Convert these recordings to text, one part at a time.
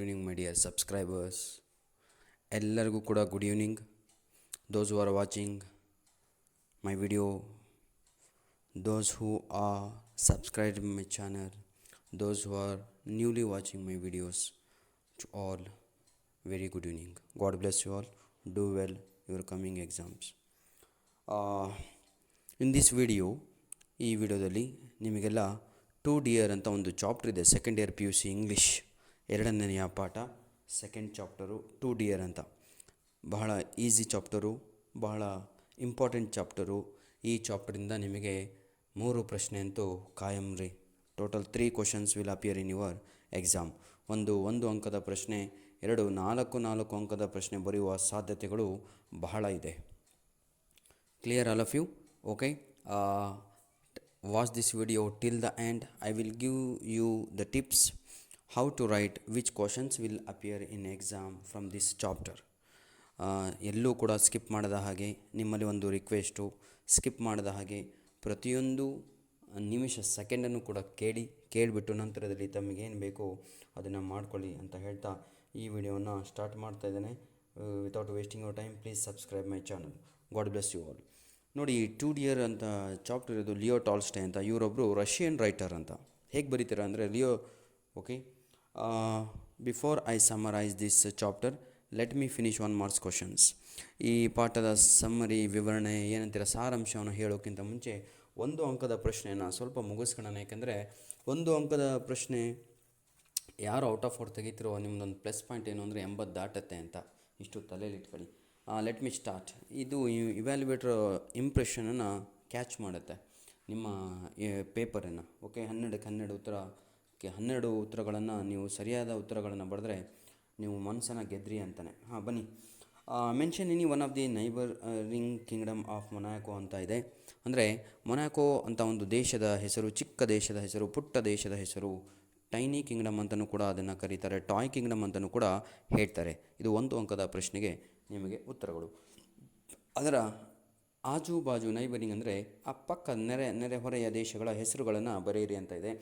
Evening, my dear subscribers. ಎಲ್ಲರಿಗೂ ಕೂಡ good evening. Those who are watching my video, those who are subscribed my channel, those who are newly watching my videos, to all very good evening. God bless you all. Do well your coming exams. In this video, ಈ ವಿಡಿಯೋದಲ್ಲಿ ನಿಮಗೆಲ್ಲ to dear ಅಂತ ಒಂದು chapter ಇದೆ. Second year P U C English ಎರಡನೆಯ ಪಾಠ, second chapter to dear ಅಂತ. ಬಹಳ ಈಸಿ ಚಾಪ್ಟರು, ಬಹಳ ಇಂಪಾರ್ಟೆಂಟ್ ಚಾಪ್ಟರು. ಈ ಚಾಪ್ಟರಿಂದ ನಿಮಗೆ 3 ಪ್ರಶ್ನೆ ಅಂತೂ ಕಾಯಂ ರೀ. Total 3 questions will appear in your exam. ಒಂದು ಅಂಕದ ಪ್ರಶ್ನೆ, 4 ಅಂಕದ ಪ್ರಶ್ನೆ ಬರೆಯುವ ಸಾಧ್ಯತೆಗಳು ಬಹಳ ಇದೆ. Clear all of you? Okay, watch this video till the end. I will give you the tips how to write which questions will appear in exam from this chapter. ಎಲ್ಲೂ ಕೂಡ ಸ್ಕಿಪ್ ಮಾಡದ ಹಾಗೆ, ನಿಮ್ಮಲ್ಲಿ ಒಂದು ರಿಕ್ವೆಸ್ಟು, ಸ್ಕಿಪ್ ಮಾಡದ ಹಾಗೆ ಪ್ರತಿಯೊಂದು ನಿಮಿಷ ಸೆಕೆಂಡನ್ನು ಕೂಡ ಕೇಳಿಬಿಟ್ಟು ನಂತರದಲ್ಲಿ ತಮಗೇನು ಬೇಕೋ ಅದನ್ನು ಮಾಡ್ಕೊಳ್ಳಿ ಅಂತ ಹೇಳ್ತಾ ಈ ವಿಡಿಯೋನ ಸ್ಟಾರ್ಟ್ ಮಾಡ್ತಾ ಇದ್ದೇನೆ. Without wasting your time, please subscribe my channel. God bless you all. ನೋಡಿ, ಟು ಡಿಯರ್ ಅಂತ ಚಾಪ್ಟರ್ ಇರೋದು ಲಿಯೋ ಟಾಲ್ಸ್ಟೇ ಅಂತ. ಇವರೊಬ್ಬರು ರಷ್ಯನ್ ರೈಟರ್ ಅಂತ. ಹೇಗೆ ಬರೀತಾರೆ ಅಂದರೆ Leo. Okay, before I summarize this chapter, let me finish 1 marks questions. ಈ ಪಾಠದ ಸಮ್ಮರಿ, ವಿವರಣೆ ಏನಂತೀರ, ಸಾರಾಂಶವನ್ನು ಹೇಳೋಕ್ಕಿಂತ ಮುಂಚೆ 1 ಅಂಕದ ಪ್ರಶ್ನೆಯನ್ನು ಸ್ವಲ್ಪ ಮುಗಿಸ್ಕೊಳ್ಳೋಣ. ಯಾಕೆಂದರೆ 1 ಅಂಕದ ಪ್ರಶ್ನೆ ಯಾರು ಔಟ್ ಆಫ್ ಔಟ್ ತೆಗಿತಿರೋ ನಿಮ್ಮದೊಂದು ಪ್ಲಸ್ ಪಾಯಿಂಟ್ ಏನು ಅಂದರೆ 80 ದಾಟತ್ತೆ ಅಂತ. ಇಷ್ಟು ತಲೆಯಲ್ಲಿ ಇಟ್ಕೊಳ್ಳಿ. Let me start. ಇದು ಇವ್ಯಾಲ್ಯುವೇಟರ್ ಇಂಪ್ರೆಷನನ್ನು ಕ್ಯಾಚ್ ಮಾಡುತ್ತೆ ನಿಮ್ಮ ಪೇಪರನ್ನು. ಓಕೆ, 12 ಉತ್ತರಗಳನ್ನು ನೀವು ಸರಿಯಾದ ಉತ್ತರಗಳನ್ನು ಬರೆದ್ರೆ ನೀವು ಮನಸ್ಸನ್ನು ಗೆದ್ರಿ ಅಂತಲೇ. ಬನ್ನಿ. Mention any one of the neighbouring Kingdom of Monaco ಅಂತ ಇದೆ. ಅಂದರೆ ಮೊನಾಕೋ ಅಂತ ಒಂದು ದೇಶದ ಹೆಸರು, ಚಿಕ್ಕ ದೇಶದ ಹೆಸರು, ಪುಟ್ಟ ದೇಶದ ಹೆಸರು. ಟೈನಿ ಕಿಂಗ್ಡಮ್ ಅಂತಲೂ ಕೂಡ ಅದನ್ನು ಕರೀತಾರೆ, ಟಾಯ್ ಕಿಂಗ್ಡಮ್ ಅಂತಲೂ ಕೂಡ ಹೇಳ್ತಾರೆ. ಇದು 1 ಅಂಕದ ಪ್ರಶ್ನೆಗೆ ನಿಮಗೆ ಉತ್ತರಗಳು. ಅದರ ಆಜು ಬಾಜು, ನೈಬರಿಂಗ್ ಅಂದರೆ ಆ ಪಕ್ಕ ನೆರೆಹೊರೆಯ ದೇಶಗಳ ಹೆಸರುಗಳನ್ನು ಬರೆಯಿರಿ ಅಂತ ಇದೆ.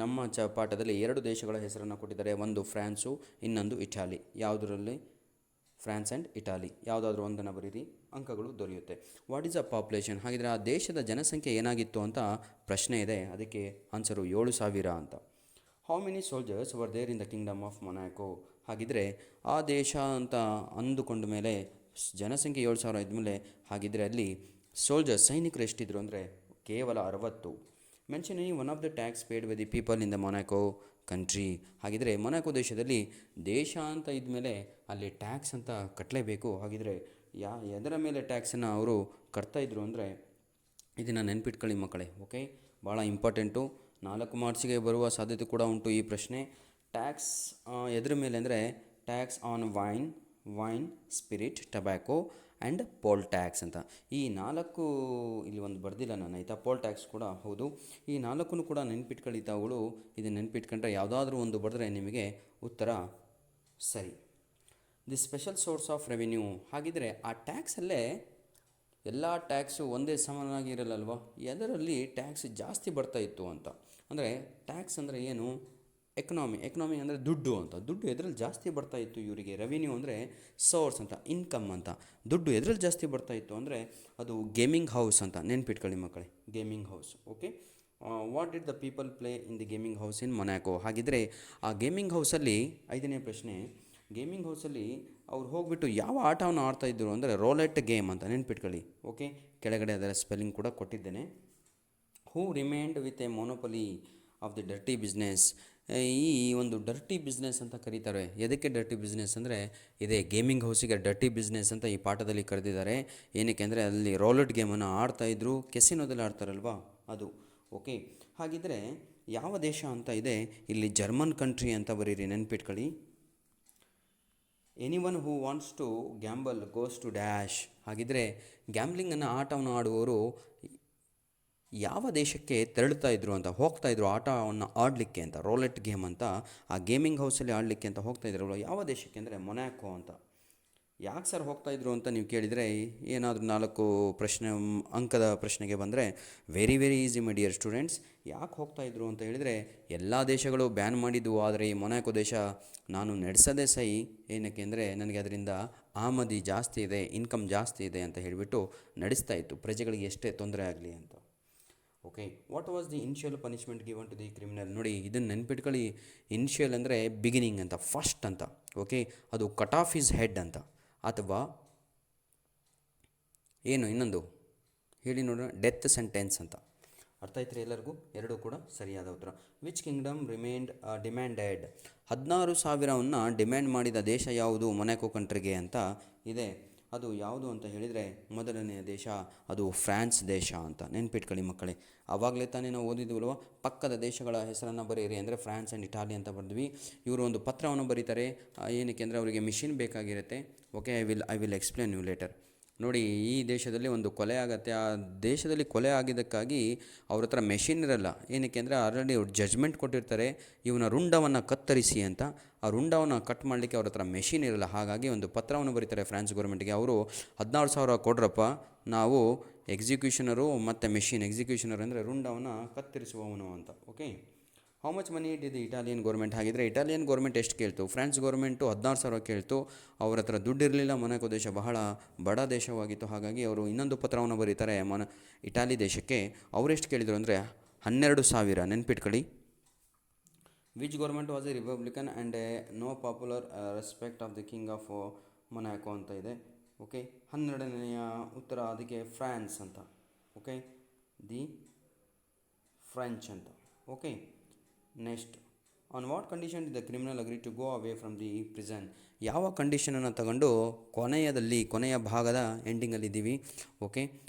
ನಮ್ಮ ಪಾಠದಲ್ಲಿ 2 ದೇಶಗಳ ಹೆಸರನ್ನು ಕೊಟ್ಟಿದ್ದಾರೆ. ಒಂದು ಫ್ರಾನ್ಸು, ಇನ್ನೊಂದು ಇಟಾಲಿ. ಯಾವುದರಲ್ಲಿ? France and Italy. ಯಾವುದಾದ್ರೂ ಒಂದನ್ನು ಬರೀರಿ, ಅಂಕಗಳು ದೊರೆಯುತ್ತೆ. What is a population? ಹಾಗಿದ್ರೆ ಆ ದೇಶದ ಜನಸಂಖ್ಯೆ ಏನಾಗಿತ್ತು ಅಂತ ಪ್ರಶ್ನೆ ಇದೆ. ಅದಕ್ಕೆ ಆನ್ಸರು 7,000 ಅಂತ. How many soldiers were there in the kingdom of Monaco? ಹಾಗಿದ್ರೆ ಆ ದೇಶ ಅಂತ ಅಂದುಕೊಂಡ ಮೇಲೆ ಜನಸಂಖ್ಯೆ 7,000 ಇದ್ಮೇಲೆ ಹಾಗಿದ್ರೆ ಅಲ್ಲಿ ಸೋಲ್ಜರ್ಸ್, ಸೈನಿಕರು ಎಷ್ಟಿದ್ರು ಅಂದರೆ ಕೇವಲ 60. Mention any one of the tax paid by the people in the Monaco country? ಹಾಗಿದ್ರೆ ಮೊನಾಕೋ ದೇಶದಲ್ಲಿ ದೇಶ ಅಂತ ಇದ್ಮೇಲೆ ಅಲ್ಲಿ ಟ್ಯಾಕ್ಸ್ ಅಂತ ಕಟ್ಟಲೇಬೇಕು. ಹಾಗಿದ್ರೆ ಎದರ ಮೇಲೆ ಟ್ಯಾಕ್ಸನ್ನು ಅವರು ಕಟ್ತಾಯಿದ್ರು ಅಂದರೆ, ಇದನ್ನು ನೆನ್ಪಿಟ್ಕೊಳ್ಳಿ ಮಕ್ಕಳೇ. ಓಕೆ, ಭಾಳ ಇಂಪಾರ್ಟೆಂಟು. 4 ಮಾರ್ಕ್ಸಿಗೆ ಬರುವ ಸಾಧ್ಯತೆ ಕೂಡ ಉಂಟು ಈ ಪ್ರಶ್ನೆ. ಟ್ಯಾಕ್ಸ್ ಎದ್ರ ಮೇಲೆ ಅಂದರೆ tax on wine, spirit, tobacco and poll tax ಅಂತ. ಈ 4 ಇಲ್ಲಿ ಒಂದು ಬರ್ದಿಲ್ಲ ನಾನು, ಆಯಿತಾ? ಪೋಲ್ ಟ್ಯಾಕ್ಸ್ ಕೂಡ ಹೌದು. ಈ 4 ಕೂಡ ನೆನ್ಪಿಟ್ಕೊಳ್ಳಿ ತಾವುಗಳು. ಇದನ್ನು ನೆನ್ಪಿಟ್ಕೊಂಡ್ರೆ ಯಾವುದಾದ್ರೂ ಒಂದು ಬರೆದ್ರೆ ನಿಮಗೆ ಉತ್ತರ ಸರಿ. The special source of revenue? ಹಾಗಿದ್ರೆ ಆ ಟ್ಯಾಕ್ಸಲ್ಲೇ ಎಲ್ಲ ಟ್ಯಾಕ್ಸು ಒಂದೇ ಸಮಾನವಾಗಿ ಇರಲ್ಲಲ್ವ? ಎದರಲ್ಲಿ ಟ್ಯಾಕ್ಸ್ ಜಾಸ್ತಿ ಬರ್ತಾಯಿತ್ತು ಅಂತ. ಅಂದರೆ ಟ್ಯಾಕ್ಸ್ ಅಂದರೆ ಏನು? ಎಕನಾಮಿ ಅಂದರೆ ದುಡ್ಡು ಅಂತ. ದುಡ್ಡು ಎದರಲ್ಲಿ ಜಾಸ್ತಿ ಬರ್ತಾಯಿತ್ತು ಇವರಿಗೆ? ರೆವಿನ್ಯೂ ಅಂದರೆ ಸೋರ್ಸ್ ಅಂತ, ಇನ್ಕಮ್ ಅಂತ. ದುಡ್ಡು ಎದರಲ್ಲಿ ಜಾಸ್ತಿ ಬರ್ತಾಯಿತ್ತು ಅಂದರೆ ಅದು ಗೇಮಿಂಗ್ ಹೌಸ್ ಅಂತ. ನೆನ್ಪಿಟ್ಕೊಳ್ಳಿ ಮಕ್ಕಳೇ, gaming house. Okay, what did the people play in the gaming house in Monaco? ಹಾಗಿದ್ರೆ ಆ ಗೇಮಿಂಗ್ ಹೌಸಲ್ಲಿ 5ನೇ ಪ್ರಶ್ನೆ, ಗೇಮಿಂಗ್ ಹೌಸಲ್ಲಿ ಅವ್ರು ಹೋಗ್ಬಿಟ್ಟು ಯಾವ ಆಟವನ್ನು ಆಡ್ತಾಯಿದ್ರು ಅಂದರೆ ರೋಲೆಟ್ ಗೇಮ್ ಅಂತ. ನೆನ್ಪಿಟ್ಕೊಳ್ಳಿ. ಓಕೆ, ಕೆಳಗಡೆ ಅದರ ಸ್ಪೆಲ್ಲಿಂಗ್ ಕೂಡ ಕೊಟ್ಟಿದ್ದೇನೆ. Who remained with a monopoly of the dirty business? ಈ ಒಂದು ಡರ್ಟಿ ಬಿಸ್ನೆಸ್ ಅಂತ ಕರೀತಾರೆ. ಎದಕ್ಕೆ ಡರ್ಟಿ ಬಿಸ್ನೆಸ್ ಅಂದರೆ ಇದೇ ಗೇಮಿಂಗ್ ಹೌಸಿಗೆ ಡರ್ಟಿ ಬಿಸ್ನೆಸ್ ಅಂತ ಈ ಪಾಠದಲ್ಲಿ ಕರೆದಿದ್ದಾರೆ. ಏನಕ್ಕೆ ಅಂದರೆ ಅಲ್ಲಿ ರೋಲೆಟ್ ಗೇಮನ್ನು ಆಡ್ತಾಯಿದ್ರು, ಕೆಸಿನೋದಲ್ಲಿ ಆಡ್ತಾರಲ್ವಾ ಅದು. ಓಕೆ, ಹಾಗಿದ್ರೆ ಯಾವ ದೇಶ ಅಂತ ಇದೆ ಇಲ್ಲಿ? ಜರ್ಮನ್ ಕಂಟ್ರಿ ಅಂತ ಬರೀರಿ, ನೆನ್ಪಿಟ್ಕೊಳ್ಳಿ. Anyone who wants to gamble goes to dash? ಹಾಗಿದ್ರೆ ಗ್ಯಾಂಬ್ಲಿಂಗನ್ನು, ಆಟವನ್ನು ಆಡುವವರು ಯಾವ ದೇಶಕ್ಕೆ ತೆರಳುತ್ತಾ ಇದ್ರು ಅಂತ, ಹೋಗ್ತಾಯಿದ್ರು ಆಟವನ್ನು ಆಡಲಿಕ್ಕೆ ಅಂತ. ರೋಲೆಟ್ ಗೇಮ್ ಅಂತ ಆ ಗೇಮಿಂಗ್ ಹೌಸಲ್ಲಿ ಆಡಲಿಕ್ಕೆ ಅಂತ ಹೋಗ್ತಾಯಿದ್ರಲ್ವ, ಯಾವ ದೇಶಕ್ಕೆ ಅಂದರೆ ಮೊನಾಕೋ ಅಂತ. ಯಾಕೆ ಸರ್ ಹೋಗ್ತಾಯಿದ್ರು ಅಂತ ನೀವು ಕೇಳಿದರೆ, ಏನಾದರೂ 4 ಅಂಕದ ಪ್ರಶ್ನೆಗೆ ಬಂದರೆ ವೆರಿ ವೆರಿ ಈಸಿ ಮೈ ಡಿಯರ್ ಸ್ಟೂಡೆಂಟ್ಸ್. ಯಾಕೆ ಹೋಗ್ತಾಯಿದ್ರು ಅಂತ ಹೇಳಿದರೆ, ಎಲ್ಲ ದೇಶಗಳು ಬ್ಯಾನ್ ಮಾಡಿದ್ವು, ಆದರೆ ಈ ಮೊನಾಕೋ ದೇಶ ನಾನು ನಡೆಸೋದೇ ಸಹಿ, ಏನಕ್ಕೆ ಅಂದರೆ ನನಗೆ ಅದರಿಂದ ಆಮದಿ ಜಾಸ್ತಿ ಇದೆ, ಇನ್ಕಮ್ ಜಾಸ್ತಿ ಇದೆ ಅಂತ ಹೇಳಿಬಿಟ್ಟು ನಡೆಸ್ತಾ ಇತ್ತು, ಪ್ರಜೆಗಳಿಗೆ ಎಷ್ಟೇ ತೊಂದರೆ ಆಗಲಿ ಅಂತ. Okay, what was the initial punishment given to the criminal? ನೋಡಿ, ಇದನ್ನು ನೆನ್ಪಿಟ್ಕೊಳ್ಳಿ. ಇನಿಷಿಯಲ್ ಅಂದರೆ ಬಿಗಿನಿಂಗ್ ಅಂತ, ಫಸ್ಟ್ ಅಂತ. ಓಕೆ, ಅದು ಕಟ್ ಆಫ್ ಹಿಸ್ ಹೆಡ್ ಅಂತ, ಅಥವಾ ಏನು ಇನ್ನೊಂದು ಹೇಳಿ ನೋಡೋಣ, ಡೆತ್ ಸೆಂಟೆನ್ಸ್ ಅಂತ. ಅರ್ಥ ಆಯ್ತು ಎಲ್ಲರಿಗೂ? ಎರಡೂ ಕೂಡ ಸರಿಯಾದ ಉತ್ತರ. ವಿಚ್ ಕಿಂಗ್ಡಮ್ ಡಿಮ್ಯಾಂಡೆಡ್ 16,000ವನ್ನು ಡಿಮ್ಯಾಂಡ್ ಮಾಡಿದ ದೇಶ ಯಾವುದು ಮೊನಾಕೋ ಕಂಟ್ರಿಗೆ ಅಂತ ಇದೆ. ಅದು ಯಾವುದು ಅಂತ ಹೇಳಿದರೆ, ಮೊದಲನೆಯ ದೇಶ ಅದು ಫ್ರಾನ್ಸ್ ದೇಶ ಅಂತ. ನೆನ್ಪಿಟ್ಕೊಳ್ಳಿ ಮಕ್ಕಳೇ, ಆವಾಗಲೇ ತಾನೇ ನಾವು ಓದಿದ್ವಲ್ವ, ಪಕ್ಕದ ದೇಶಗಳ ಹೆಸರನ್ನು ಬರೆಯಿರಿ ಅಂದರೆ ಫ್ರಾನ್ಸ್ ಆ್ಯಂಡ್ ಇಟಾಲಿ ಅಂತ ಬರೆದ್ವಿ. ಇವರು ಒಂದು ಪತ್ರವನ್ನು ಬರೀತಾರೆ, ಏನಕ್ಕೆ ಅಂದರೆ ಅವರಿಗೆ ಮಿಷಿನ್ ಬೇಕಾಗಿರುತ್ತೆ. Okay, I will explain you later. ನೋಡಿ, ಈ ದೇಶದಲ್ಲಿ ಒಂದು ಕೊಲೆ ಆಗುತ್ತೆ, ಆ ದೇಶದಲ್ಲಿ ಕೊಲೆ ಆಗಿದ್ದಕ್ಕಾಗಿ ಅವ್ರ ಹತ್ರ ಮೆಷಿನ್ ಇರಲ್ಲ. ಏನಕ್ಕೆ ಅಂದರೆ ಆಲ್ರೆಡಿ ಅವ್ರು ಜಜ್ಮೆಂಟ್ ಕೊಟ್ಟಿರ್ತಾರೆ, ಇವನ ರುಂಡವನ್ನು ಕತ್ತರಿಸಿ ಅಂತ. ಆ ರುಂಡವನ್ನು ಕಟ್ ಮಾಡಲಿಕ್ಕೆ ಅವ್ರ ಹತ್ರ ಮೆಷಿನ್ ಇರಲ್ಲ. ಹಾಗಾಗಿ ಒಂದು ಪತ್ರವನ್ನು ಬರೀತಾರೆ ಫ್ರಾನ್ಸ್ ಗೌರ್ಮೆಂಟ್ಗೆ, ಅವರು 14,000 ಕೊಡ್ರಪ್ಪ, ನಾವು ಎಕ್ಸಿಕ್ಯೂಷನರು ಮತ್ತು ಮೆಷಿನ್. ಎಕ್ಸಿಕ್ಯೂಷನರ್ ಅಂದರೆ ರುಂಡವನ್ನು ಕತ್ತರಿಸುವವನು ಅಂತ. Okay, how much money it ಇದು ಇಟಾಲಿಯನ್ ಗೌರ್ಮೆಂಟ್? ಹಾಗಿದ್ರೆ ಇಟಾಲಿಯನ್ ಗೌರ್ಮೆಂಟ್ ಎಷ್ಟು ಕೇಳ್ತು? France government 16,000 ಕೇಳ್ತು. ಅವ್ರ ಹತ್ರ ದುಡ್ಡಿರಲಿಲ್ಲ, ಮೊನಾಕೋ ದೇಶ ಬಹಳ ಬಡ ದೇಶವಾಗಿತ್ತು. ಹಾಗಾಗಿ ಅವರು ಇನ್ನೊಂದು ಪತ್ರವನ್ನು ಬರೀತಾರೆ ಇಟಾಲಿ ದೇಶಕ್ಕೆ. ಅವರೆಷ್ಟು ಕೇಳಿದರು ಅಂದರೆ 12,000. ನೆನ್ಪಿಟ್ಕೊಳ್ಳಿ. Which government was a republican and no popular respect of the king of Monaco ಅಂತ ಇದೆ. ಓಕೆ, 12ನೆಯ ಉತ್ತರ ಅದಕ್ಕೆ ಫ್ರಾನ್ಸ್ ಅಂತ. ಓಕೆ, ದಿ ಫ್ರೆಂಚ್ ಅಂತ. Okay, next, on what condition the criminal agree to go away from the prison? ಯಾವ ಕಂಡೀಷನನ್ನು ತಗೊಂಡು ಕೊನೆಯ ಭಾಗದ ಎಂಡಿಂಗಲ್ಲಿದ್ದೀವಿ. ಓಕೆ,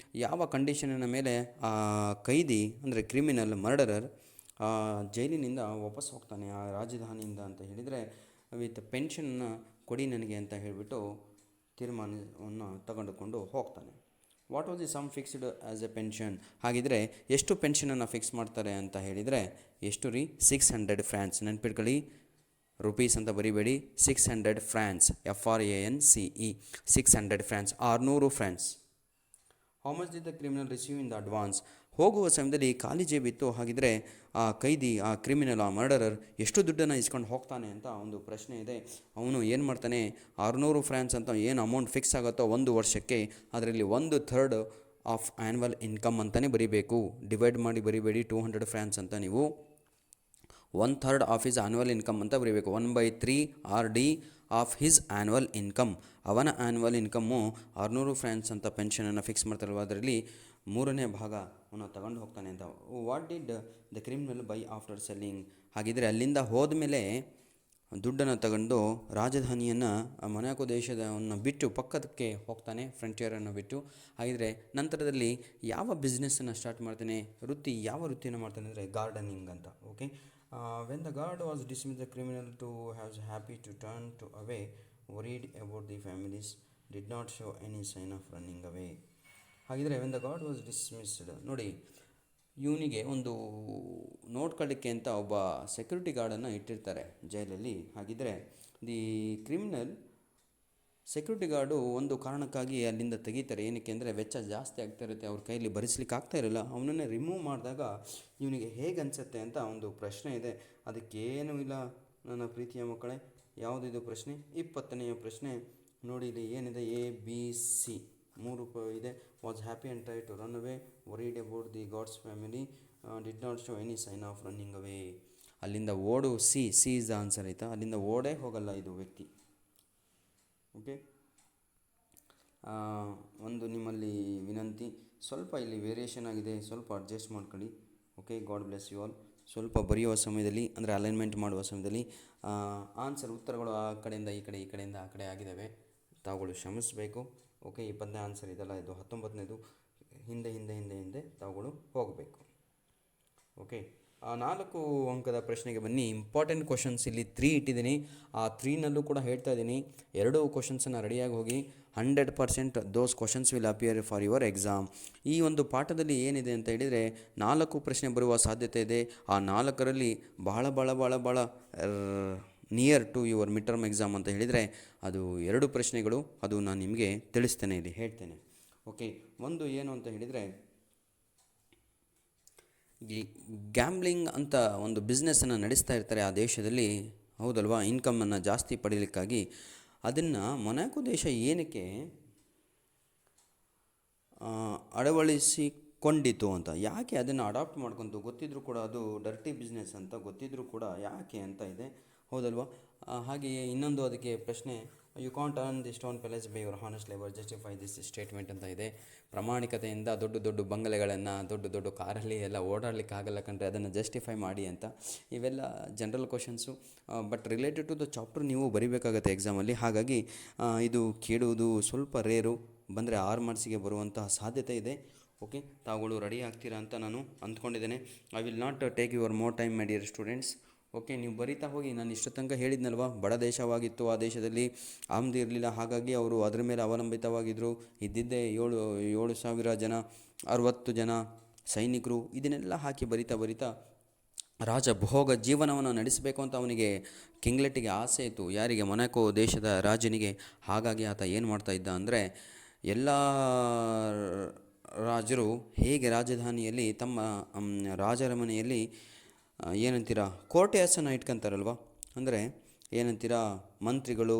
ಯಾವ ಕಂಡೀಷನಿನ ಮೇಲೆ ಆ ಕೈದಿ ಅಂದರೆ ಕ್ರಿಮಿನಲ್ ಮರ್ಡರರ್ ಜೈಲಿನಿಂದ ವಾಪಸ್ ಹೋಗ್ತಾನೆ ಆ ರಾಜಧಾನಿಯಿಂದ ಅಂತ ಹೇಳಿದರೆ, ವಿತ್ ಪೆನ್ಷನ್ನ ಕೊಡಿ ನನಗೆ ಅಂತ ಹೇಳಿಬಿಟ್ಟು ತೀರ್ಮಾನವನ್ನು ತಗೊಂಡುಕೊಂಡು ಹೋಗ್ತಾನೆ. What was the sum fixed as a pension? ಹಾಗಿದ್ರೆ ಎಷ್ಟು ಪೆನ್ಷನನ್ನು ಫಿಕ್ಸ್ ಮಾಡ್ತಾರೆ ಅಂತ ಹೇಳಿದರೆ, ಎಷ್ಟು ರೀ? 600 ಫ್ರಾನ್ಸ್. ನೆನ್ಪಿಟ್ಕೊಳ್ಳಿ, ರುಪೀಸ್ ಅಂತ ಬರಿಬೇಡಿ, 600 France, FRANCE, 600 France, 600 France. How much did the criminal receive in the advance? ಹೋಗುವ ಸಮಯದಲ್ಲಿ ಖಾಲಿ ಜೇಬಿತ್ತು. ಹಾಗಿದ್ರೆ ಆ ಕೈದಿ, ಆ ಕ್ರಿಮಿನಲ್, ಆ ಮರ್ಡರರ್ ಎಷ್ಟು ದುಡ್ಡನ್ನು ಇಸ್ಕೊಂಡು ಹೋಗ್ತಾನೆ ಅಂತ ಒಂದು ಪ್ರಶ್ನೆ ಇದೆ. ಅವನು ಏನು ಮಾಡ್ತಾನೆ, 600 ಫ್ರಾನ್ಸ್ ಅಂತ ಏನು ಅಮೌಂಟ್ ಫಿಕ್ಸ್ ಆಗುತ್ತೋ ಒಂದು ವರ್ಷಕ್ಕೆ, ಅದರಲ್ಲಿ 1/3 ಆಫ್ ಆ್ಯನ್ಯುವಲ್ ಇನ್ಕಮ್ ಅಂತಲೇ ಬರೀಬೇಕು. ಡಿವೈಡ್ ಮಾಡಿ ಬರಿಬೇಡಿ 200 ಫ್ರಾನ್ಸ್ ಅಂತ. ನೀವು 1/3 ಆಫ್ ಹಿಸ್ ಆ್ಯನ್ಯುವಲ್ ಇನ್ಕಮ್ ಅಂತ ಬರೀಬೇಕು. 1/3 RD of his annual income. ಅವನ ಆ್ಯನ್ಯುವಲ್ ಇನ್ಕಮ್ಮು 600 ಫ್ರಾನ್ಸ್ ಅಂತ ಪೆನ್ಷನನ್ನು ಫಿಕ್ಸ್ ಮಾಡ್ತಾರಲ್ವ, ಅದರಲ್ಲಿ 3ನೇ ಭಾಗ ಅವನು ತಗೊಂಡು ಹೋಗ್ತಾನೆ ಅಂತ. What did the criminal by after selling? ಹಾಗಿದ್ರೆ ಅಲ್ಲಿಂದ ಹೋದ್ಮೇಲೆ ದುಡ್ಡನ್ನು ತಗೊಂಡು ರಾಜಧಾನಿಯನ್ನು ಮೊನಾಕೋ ದೇಶದವನ್ನು ಬಿಟ್ಟು ಪಕ್ಕದಕ್ಕೆ ಹೋಗ್ತಾನೆ, ಫ್ರಂಟಿಯರನ್ನು ಬಿಟ್ಟು. ಹಾಗಿದ್ರೆ ನಂತರದಲ್ಲಿ ಯಾವ ಬಿಸ್ನೆಸ್ಸನ್ನು ಸ್ಟಾರ್ಟ್ ಮಾಡ್ತಾನೆ, ಯಾವ ವೃತ್ತಿಯನ್ನು ಮಾಡ್ತಾನೆ ಅಂದರೆ ಗಾರ್ಡನಿಂಗ್ ಅಂತ. Okay, when the guard was dismiss the criminal to has happy to turn to away, worried about the families, did not show any sign of running away. ಹಾಗಿದ್ರೆ when the guard was dismissed, ನೋಡಿ ಇವನಿಗೆ ಒಂದು ನೋಡ್ಕೊಳ್ಳಿಕ್ಕೆ ಅಂತ ಒಬ್ಬ security ಗಾರ್ಡನ್ನು ಇಟ್ಟಿರ್ತಾರೆ ಜೈಲಲ್ಲಿ. ಹಾಗಿದ್ರೆ the criminal security guard ಒಂದು ಕಾರಣಕ್ಕಾಗಿ ಅಲ್ಲಿಂದ ತೆಗಿತಾರೆ. ಏನಕ್ಕೆ ಅಂದರೆ ವೆಚ್ಚ ಜಾಸ್ತಿ ಆಗ್ತಾ ಇರುತ್ತೆ, ಅವ್ರ ಕೈಯಲ್ಲಿ ಭರಿಸ್ಲಿಕ್ಕೆ ಆಗ್ತಾ ಇರಲ್ಲ. ಅವನನ್ನೇ ರಿಮೂವ್ ಮಾಡಿದಾಗ ಇವನಿಗೆ ಹೇಗೆ ಅನಿಸುತ್ತೆ ಅಂತ ಒಂದು ಪ್ರಶ್ನೆ ಇದೆ. ಅದಕ್ಕೇನೂ ಇಲ್ಲ ನನ್ನ ಪ್ರೀತಿಯ ಮಕ್ಕಳೇ. ಯಾವುದಿದು ಪ್ರಶ್ನೆ? 20ನೆಯ ಪ್ರಶ್ನೆ ನೋಡಿ, ಇಲ್ಲಿ ಏನಿದೆ, ABC 3 ಇದೆ. Was happy and try to run away, worried about the God's family, did not show any sign of running away. ಅಲ್ಲಿಂದ ಸಿ ಇಸ್ ದ ಆನ್ಸರ್ ಆಯಿತಾ. ಅಲ್ಲಿಂದ ಓಡೇ ಹೋಗಲ್ಲ ಇದು ವ್ಯಕ್ತಿ. ಓಕೆ, ಒಂದು ನಿಮ್ಮಲ್ಲಿ ವಿನಂತಿ, ಸ್ವಲ್ಪ ಇಲ್ಲಿ ವೇರಿಯೇಷನ್ ಆಗಿದೆ, ಸ್ವಲ್ಪ ಅಡ್ಜಸ್ಟ್ ಮಾಡ್ಕೊಳ್ಳಿ. Okay, God bless you all. ಸ್ವಲ್ಪ ಬರೆಯುವ ಸಮಯದಲ್ಲಿ ಅಂದರೆ ಅಲೈನ್ಮೆಂಟ್ ಮಾಡುವ ಸಮಯದಲ್ಲಿ ಆನ್ಸರ್ ಉತ್ತರಗಳು ಆ ಕಡೆಯಿಂದ ಈ ಕಡೆ, ಈ ಕಡೆಯಿಂದ ಆ ಕಡೆ ಆಗಿದ್ದಾವೆ, ತಾವುಗಳು ಶ್ರಮಿಸಬೇಕು. ಓಕೆ, 20ನೇ ಆನ್ಸರ್ ಇದೆಲ್ಲ, ಇದು 19ನೇದು. ಹಿಂದೆ ತಾವುಗಳು ಹೋಗಬೇಕು. ಓಕೆ, 4 ಅಂಕದ ಪ್ರಶ್ನೆಗೆ ಬನ್ನಿ. ಇಂಪಾರ್ಟೆಂಟ್ ಕ್ವಶನ್ಸ್ ಇಲ್ಲಿ 3 ಇಟ್ಟಿದ್ದೀನಿ. ಆ 3ನಲ್ಲೂ ಕೂಡ ಹೇಳ್ತಾ ಇದ್ದೀನಿ, 2 ಕ್ವಶನ್ಸನ್ನು ರೆಡಿಯಾಗಿ ಹೋಗಿ. 100% ದೋಸ್ questions will appear for your exam. ಈ ಒಂದು ಪಾಠದಲ್ಲಿ ಏನಿದೆ ಅಂತ ಹೇಳಿದರೆ 4 ಪ್ರಶ್ನೆ ಬರುವ ಸಾಧ್ಯತೆ ಇದೆ. ಆ 4ರಲ್ಲಿ ಭಾಳ near to your mid term exam ಅಂತ ಹೇಳಿದರೆ ಅದು 2 ಪ್ರಶ್ನೆಗಳು, ಅದು ನಾನು ನಿಮಗೆ ತಿಳಿಸ್ತೇನೆ, ಇಲ್ಲಿ ಹೇಳ್ತೇನೆ. ಓಕೆ, ಒಂದು ಏನು ಅಂತ ಹೇಳಿದರೆ, ಈ ಗ್ಯಾಮ್ಲಿಂಗ್ ಅಂತ ಒಂದು ಬಿಸ್ನೆಸ್ಸನ್ನು ನಡೆಸ್ತಾ ಇರ್ತಾರೆ ಆ ದೇಶದಲ್ಲಿ, ಹೌದಲ್ವಾ, ಇನ್ಕಮನ್ನು ಜಾಸ್ತಿ ಪಡೀಲಿಕ್ಕಾಗಿ. ಅದನ್ನು ಮೊನಾಕೋ ದೇಶ ಏನಕ್ಕೆ ಅಳವಡಿಸಿಕೊಂಡಿತು ಅಂತ, ಯಾಕೆ ಅದನ್ನು ಅಡಾಪ್ಟ್ ಮಾಡ್ಕೊಂತು, ಗೊತ್ತಿದ್ರೂ ಕೂಡ ಅದು ಡರ್ಟಿ ಬಿಸ್ನೆಸ್ ಅಂತ ಗೊತ್ತಿದ್ರೂ ಕೂಡ ಯಾಕೆ ಅಂತ ಇದೆ, ಹೌದಲ್ವಾ. ಹಾಗೆಯೇ ಇನ್ನೊಂದು ಅದಕ್ಕೆ ಪ್ರಶ್ನೆ, you can't earn the stone palace by your honest labour, justify this statement ಅಂತ ಇದೆ. ಪ್ರಾಮಾಣಿಕತೆಯಿಂದ ದೊಡ್ಡ ದೊಡ್ಡ ಬಂಗಲೆಗಳನ್ನು ದೊಡ್ಡ ದೊಡ್ಡ ಕಾರಲ್ಲಿ ಎಲ್ಲ ಓಡಾಡಲಿಕ್ಕೆ ಆಗಲ್ಲ ಕಂಡ್ರೆ ಅದನ್ನು ಜಸ್ಟಿಫೈ ಮಾಡಿ ಅಂತ. ಇವೆಲ್ಲ general questions, but related to the chapter ನೀವು ಬರಿಬೇಕಾಗತ್ತೆ ಎಕ್ಸಾಮಲ್ಲಿ. ಹಾಗಾಗಿ ಇದು ಕೇಳುವುದು ಸ್ವಲ್ಪ ರೇರು, ಬಂದರೆ 6 ಮಾರ್ಕ್ಸಿಗೆ ಬರುವಂತಹ ಸಾಧ್ಯತೆ ಇದೆ. ಓಕೆ, ತಾವುಗಳು ರೆಡಿ ಆಗ್ತೀರಾ ಅಂತ ನಾನು ಅಂದ್ಕೊಂಡಿದ್ದೇನೆ. I will not take your more time my dear students. Okay, ನೀವು ಬರಿತಾ ಹೋಗಿ. ನಾನು ಇಷ್ಟು ತನಕ ಹೇಳಿದ್ನಲ್ವ, ಬಡ ದೇಶವಾಗಿತ್ತು, ಆ ದೇಶದಲ್ಲಿ ಆಮದು ಇರಲಿಲ್ಲ, ಹಾಗಾಗಿ ಅವರು ಅದರ ಮೇಲೆ ಅವಲಂಬಿತವಾಗಿದ್ದರು. ಇದ್ದಿದ್ದೇ 7,000 ಜನ, 60 ಜನ ಸೈನಿಕರು, ಇದನ್ನೆಲ್ಲ ಹಾಕಿ ಬರಿತಾ ರಾಜಭೋಗ ಜೀವನವನ್ನು ನಡೆಸಬೇಕು ಅಂತ ಅವನಿಗೆ, ಕಿಂಗ್ಲೆಟ್ಟಿಗೆ ಆಸೆ ಇತ್ತು. ಯಾರಿಗೆ? ಮೊನಾಕೋ ದೇಶದ ರಾಜನಿಗೆ. ಹಾಗಾಗಿ ಆತ ಏನು ಮಾಡ್ತಾ ಇದ್ದ ಅಂದರೆ, ಎಲ್ಲ ರಾಜರು ಹೇಗೆ ರಾಜಧಾನಿಯಲ್ಲಿ ತಮ್ಮ ರಾಜರಮನೆಯಲ್ಲಿ ಏನಂತೀರ ಕೋಟೆಯಸನ್ನು ಇಟ್ಕೊತಾರಲ್ವ, ಅಂದರೆ ಏನಂತೀರ ಮಂತ್ರಿಗಳು,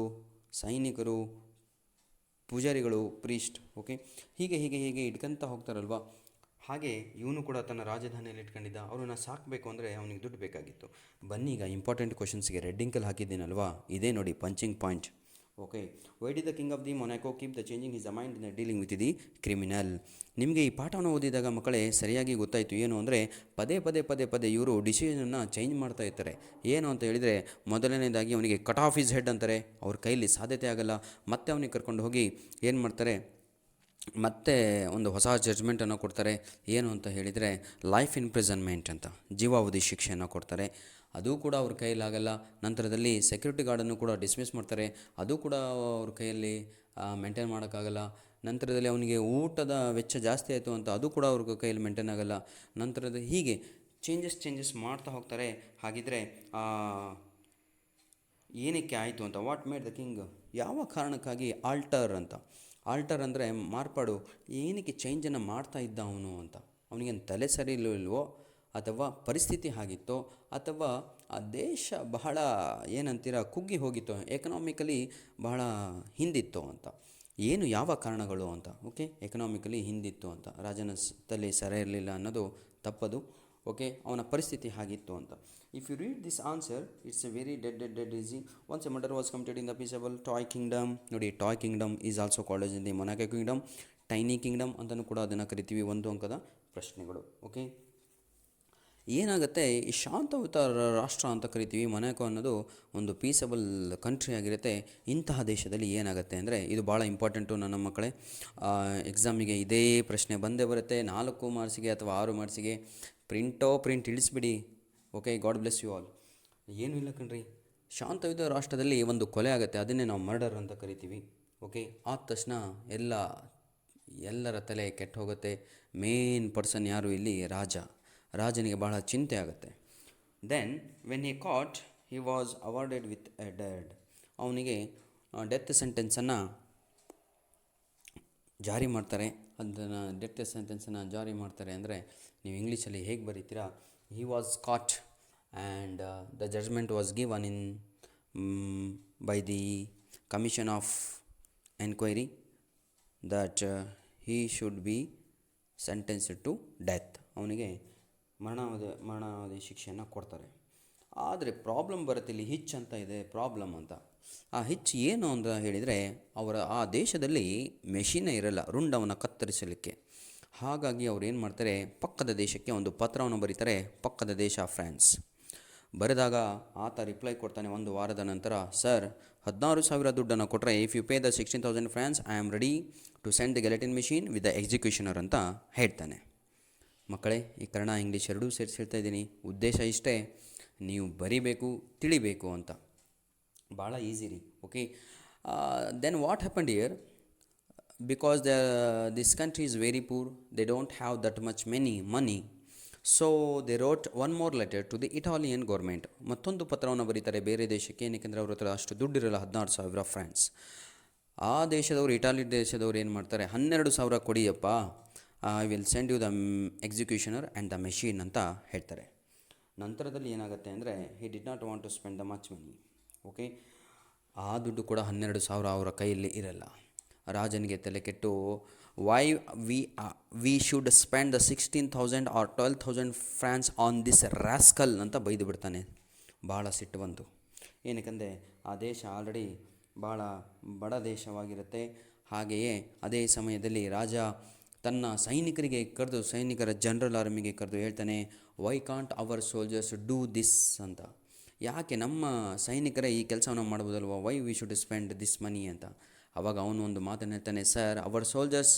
ಸೈನಿಕರು, ಪೂಜಾರಿಗಳು, ಪ್ರೀಸ್ಟ್, ಓಕೆ, ಹೀಗೆ ಇಟ್ಕೊತ ಹೋಗ್ತಾರಲ್ವ. ಹಾಗೆ ಇವನು ಕೂಡ ತನ್ನ ರಾಜಧಾನಿಯಲ್ಲಿ ಇಟ್ಕೊಂಡಿದ್ದ. ಅವ್ರನ್ನ ಸಾಕಬೇಕು ಅಂದರೆ ಅವನಿಗೆ ದುಡ್ಡು ಬೇಕಾಗಿತ್ತು. ಬನ್ನಿ ಈಗ ಇಂಪಾರ್ಟೆಂಟ್ ಕ್ವಶನ್ಸ್ಗೆ ರೆಡ್ ಇಂಕಲ್ಲಿ ಹಾಕಿದ್ದೀನಲ್ವಾ, ಇದೇ ನೋಡಿ punching point. Okay, why did the king of the Monaco keep the changing his mind in dealing with the criminal. ನಿಮಗೆ ಈ ಪಾಠವನ್ನು ಓದಿದಾಗ ಮಕ್ಕಳೇ ಸರಿಯಾಗಿ ಗೊತ್ತಾಯಿತು ಏನು ಅಂದರೆ, ಪದೇ ಇವರು ಡಿಸಿಷನನ್ನು ಚೇಂಜ್ ಮಾಡ್ತಾ ಇರ್ತಾರೆ. ಏನು ಅಂತ ಹೇಳಿದರೆ, ಮೊದಲನೇದಾಗಿ ಅವನಿಗೆ ಕಟ್ ಆಫ್ ಇಸ್ ಹೆಡ್ ಅಂತಾರೆ, ಅವ್ರ ಕೈಲಿ ಸಾಧ್ಯತೆ ಆಗಲ್ಲ. ಮತ್ತೆ ಅವನಿಗೆ ಕರ್ಕೊಂಡು ಹೋಗಿ ಏನು ಮಾಡ್ತಾರೆ, ಮತ್ತೆ ಒಂದು ಹೊಸ ಜಡ್ಜ್ಮೆಂಟನ್ನು ಕೊಡ್ತಾರೆ. ಏನು ಅಂತ ಹೇಳಿದರೆ ಲೈಫ್ ಇಂಪ್ರಿಸನ್ಮೆಂಟ್ ಅಂತ, ಜೀವಾವಧಿ ಶಿಕ್ಷೆಯನ್ನು ಕೊಡ್ತಾರೆ. ಅದು ಕೂಡ ಅವ್ರ ಕೈಲಾಗಲ್ಲ. ನಂತರದಲ್ಲಿ ಸೆಕ್ಯೂರಿಟಿ ಗಾರ್ಡನ್ನು ಕೂಡ ಡಿಸ್ಮಿಸ್ ಮಾಡ್ತಾರೆ, ಅದು ಕೂಡ ಅವ್ರ ಕೈಯಲ್ಲಿ ಮೇಂಟೈನ್ ಮಾಡೋಕ್ಕಾಗಲ್ಲ. ನಂತರದಲ್ಲಿ ಅವನಿಗೆ ಊಟದ ವೆಚ್ಚ ಜಾಸ್ತಿ ಆಯಿತು ಅಂತ, ಅದು ಕೂಡ ಅವ್ರ ಕೈಯಲ್ಲಿ ಮೇಂಟೈನ್ ಆಗಲ್ಲ. ನಂತರದಲ್ಲಿ ಹೀಗೆ ಚೇಂಜಸ್ ಮಾಡ್ತಾ ಹೋಗ್ತಾರೆ. ಹಾಗಿದ್ದರೆ ಏನಕ್ಕೆ ಆಯಿತು ಅಂತ, ವಾಟ್ ಮೇಡ್ ದ ಕಿಂಗ್, ಯಾವ ಕಾರಣಕ್ಕಾಗಿ ಆಲ್ಟರ್ ಅಂತ. ಆಲ್ಟರ್ ಅಂದರೆ ಮಾರ್ಪಾಡು. ಏನಕ್ಕೆ ಚೇಂಜನ್ನು ಮಾಡ್ತಾ ಇದ್ದ ಅವನು ಅಂತ, ಅವನಿಗೇನು ತಲೆ ಸರಿ ಇಲ್ವೋ, ಅಥವಾ ಪರಿಸ್ಥಿತಿ ಆಗಿತ್ತೋ, ಅಥವಾ ಆ ದೇಶ ಬಹಳ ಏನಂತೀರ ಕುಗ್ಗಿ ಹೋಗಿತ್ತೋ, ಎಕನಾಮಿಕಲಿ ಬಹಳ ಹಿಂದಿತ್ತು ಅಂತ. ಏನು ಯಾವ ಕಾರಣಗಳು ಅಂತ. ಓಕೆ, ಎಕನಾಮಿಕಲಿ ಹಿಂದಿತ್ತು ಅಂತ, ರಾಜನ ತಲೆ ಸರಿ ಇರಲಿಲ್ಲ ಅನ್ನೋದು ತಪ್ಪದು. ಓಕೆ, ಅವನ ಪರಿಸ್ಥಿತಿ ಆಗಿತ್ತು ಅಂತ. If you read this answer, it's a very dead easy. Once a murder was committed in the peaceable toy kingdom. ನೋಡಿ, toy kingdom is also called in the Monaco kingdom. Tiny kingdom ಅಂತಲೂ ಕೂಡ ಅದನ್ನು ಕರಿತೀವಿ. 1 ಅಂಕದ ಪ್ರಶ್ನೆಗಳು. Okay, ಏನಾಗುತ್ತೆ, ಈ ಶಾಂತಯುತ ರಾಷ್ಟ್ರ ಅಂತ ಕರಿತೀವಿ. ಮೊನಾಕೋ ಅನ್ನೋದು ಒಂದು ಪೀಸಬಲ್ ಕಂಟ್ರಿ ಆಗಿರುತ್ತೆ. ಇಂತಹ ದೇಶದಲ್ಲಿ ಏನಾಗುತ್ತೆ ಅಂದರೆ, ಇದು ಭಾಳ ಇಂಪಾರ್ಟೆಂಟು ನನ್ನ ಮಕ್ಕಳೇ. ಎಕ್ಸಾಮಿಗೆ ಇದೇ ಪ್ರಶ್ನೆ ಬಂದೇ ಬರುತ್ತೆ, 4 ಮಾರ್ಕ್ಸಿಗೆ ಅಥವಾ 6 ಮಾರ್ಕ್ಸಿಗೆ. ಪ್ರಿಂಟ್ ಇಳಿಸ್ಬಿಡಿ. Okay, God bless you all. ಏನೂ ಇಲ್ಲ ಕಣ್ರಿ, ಶಾಂತಯುತ ರಾಷ್ಟ್ರದಲ್ಲಿ ಒಂದು ಕೊಲೆ ಆಗುತ್ತೆ, ಅದನ್ನೇ ನಾವು ಮರ್ಡರ್ ಅಂತ ಕರಿತೀವಿ. ಓಕೆ, ಆದ ತಕ್ಷಣ ಎಲ್ಲರ ತಲೆ ಕೆಟ್ಟು ಹೋಗುತ್ತೆ. ಮೇನ್ ಪರ್ಸನ್ ಯಾರು ಇಲ್ಲಿ? ರಾಜನಿಗೆ ಬಹಳ ಚಿಂತೆ ಆಗುತ್ತೆ. Then when he caught, he was awarded with a dead. ಅವನಿಗೆ ಡೆತ್ ಸೆಂಟೆನ್ಸನ್ನು ಜಾರಿ ಮಾಡ್ತಾರೆ. ಅದನ್ನು ಡೆತ್ ಸೆಂಟೆನ್ಸನ್ನು ಜಾರಿ ಮಾಡ್ತಾರೆ ಅಂದರೆ ನೀವು ಇಂಗ್ಲೀಷಲ್ಲಿ ಹೇಗೆ ಬರೀತೀರಾ? He was caught and the judgement was given in by the commission of enquiry that he should be sentenced to death. ಅವನಿಗೆ ಮರಣಾವಧಿ ಶಿಕ್ಷೆಯನ್ನು ಕೊಡ್ತಾರೆ. ಆದರೆ ಪ್ರಾಬ್ಲಮ್ ಬರುತ್ತೆ ಇಲ್ಲಿ, ಹಿಚ್ ಅಂತ ಇದೆ ಪ್ರಾಬ್ಲಮ್ ಅಂತ. ಆ ಹಿಚ್ ಏನು ಅಂತ ಹೇಳಿದರೆ, ಆ ದೇಶದಲ್ಲಿ ಮೆಷಿನೇ ಇರಲ್ಲ ರುಂಡವನ್ನು ಕತ್ತರಿಸಲಿಕ್ಕೆ. ಹಾಗಾಗಿ ಅವ್ರು ಏನು ಮಾಡ್ತಾರೆ, ಪಕ್ಕದ ದೇಶಕ್ಕೆ ಒಂದು ಪತ್ರವನ್ನು ಬರೀತಾರೆ. ಪಕ್ಕದ ದೇಶ ಫ್ರಾನ್ಸ್. ಬರೆದಾಗ ಆತ ರಿಪ್ಲೈ ಕೊಡ್ತಾನೆ 1 ವಾರದ ನಂತರ, ಸರ್ 16,000 ದುಡ್ಡನ್ನು ಕೊಟ್ಟರೆ, if you pay the 16,000 francs, I am ready to send the guillotine machine with the executioner ಅಂತ ಹೇಳ್ತಾನೆ. ಮಕ್ಕಳೇ, ಈ ಕನ್ನಡ ಇಂಗ್ಲೀಷ್ ಎರಡೂ ಸೇರಿಸಿ ಹೇಳ್ತಾ ಇದ್ದೀನಿ. ಉದ್ದೇಶ ಇಷ್ಟೇ, ನೀವು ಬರಿಬೇಕು, ತಿಳಿಬೇಕು ಅಂತ. ಭಾಳ ಈಸಿ ರೀ. Okay, then what happened here, because this country is very poor, they don't have that much money. So they wrote one more letter to the Italian government. ಮತ್ತೊಂದು ಪತ್ರವನ್ನು ಬರೀತಾರೆ ಬೇರೆ ದೇಶಕ್ಕೆ, ಏನಕ್ಕೆಂದರೆ ಅವ್ರ ಹತ್ರ ಅಷ್ಟು ದುಡ್ಡಿರಲ್ಲ, 16,000 ಫ್ರಾನ್ಸ್. ಆ ದೇಶದವರು, ಇಟಾಲಿ ದೇಶದವ್ರು ಏನು ಮಾಡ್ತಾರೆ, 12,000 ಕೊಡಿಯಪ್ಪ, I will send you the executioner and the machine ಅಂತ ಹೇಳ್ತಾರೆ. ನಂತರದಲ್ಲಿ ಏನಾಗುತ್ತೆ ಅಂದರೆ, he did not want to spend the much money. Okay, ಆ ದುಡ್ಡು ಕೂಡ 12,000 ಅವರ ಕೈಯಲ್ಲಿ ಇರಲ್ಲ. ರಾಜನಿಗೆ ತಲೆ ಕೆಟ್ಟು, why we should spend the 16,000 or 12,000 francs on this rascal ಅಂತ ಬೈದು ಬಿಡ್ತಾನೆ. ಭಾಳ ಸಿಟ್ಟು ಬಂತು. ಏನಕ್ಕೆಂದರೆ ಆ ದೇಶ ಆಲ್ರೆಡಿ ಭಾಳ ಬಡ ದೇಶವಾಗಿರುತ್ತೆ. ಹಾಗೆಯೇ ಅದೇ ಸಮಯದಲ್ಲಿ ರಾಜ ತನ್ನ ಸೈನಿಕರಿಗೆ ಕರೆದು, ಸೈನಿಕರ ಜನರಲ್ ಆರ್ಮಿಗೆ ಕರೆದು ಹೇಳ್ತಾನೆ, why can't our soldiers do this ಅಂತ. ಯಾಕೆ ನಮ್ಮ ಸೈನಿಕರೇ ಈ ಕೆಲಸವನ್ನು ಮಾಡ್ಬೋದಲ್ವ, why we should spend this money ಅಂತ. ಆವಾಗ ಅವನು ಒಂದು ಮಾತನ್ನು ಹೇಳ್ತಾನೆ, sir, our soldiers